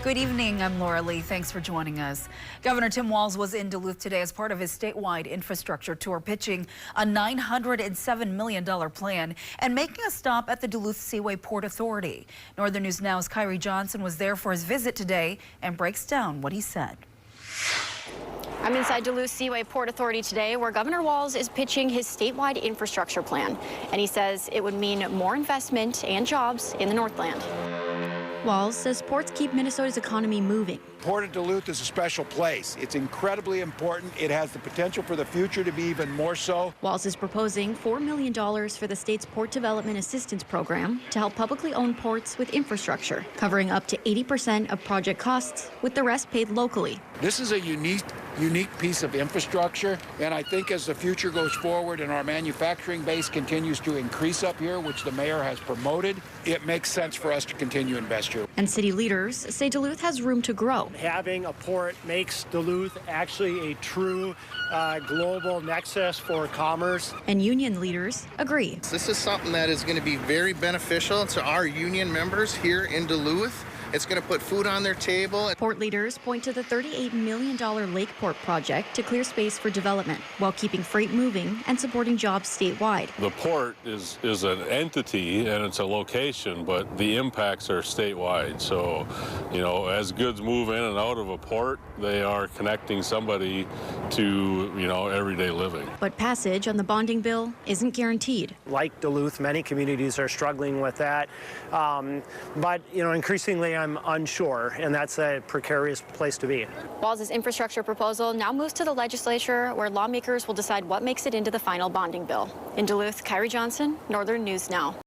Good evening, I'm Laura Lee. Thanks for joining us. Governor Tim Walz was in Duluth today as part of his statewide infrastructure tour, pitching a $907 million plan and making a stop at the Duluth Seaway Port Authority. Northern News Now's Kyrie Johnson was there for his visit today and breaks down what he said. I'm inside Duluth Seaway Port Authority today, where Governor Walz is pitching his statewide infrastructure plan. And he says it would mean more investment and jobs in the Northland. Walz says ports keep Minnesota's economy moving. Port of Duluth is a special place. It's incredibly important. It has the potential for the future to be even more so. Walz is proposing $4 million for the state's Port Development Assistance Program to help publicly owned ports with infrastructure, covering up to 80% of project costs, with the rest paid locally. This is a unique piece of infrastructure, and I think as the future goes forward and our manufacturing base continues to increase up here, which the mayor has promoted, it makes sense for us to continue to invest here. And city leaders say Duluth has room to grow. Having a port makes Duluth actually a true global nexus for commerce. And union leaders agree. This is something that is going to be very beneficial to our union members here in Duluth. It's going to put food on their table. Port leaders point to the $38 million Lakeport project to clear space for development while keeping freight moving and supporting jobs statewide. The port is an entity and it's a location, but the impacts are statewide. So, as goods move in and out of a port, they are connecting somebody to, everyday living. But passage on the bonding bill isn't guaranteed. Like Duluth, many communities are struggling with that. But increasingly I'm unsure, and that's a precarious place to be. Walz's infrastructure proposal now moves to the legislature, where lawmakers will decide what makes it into the final bonding bill. In Duluth, Kyrie Johnson, Northern News Now.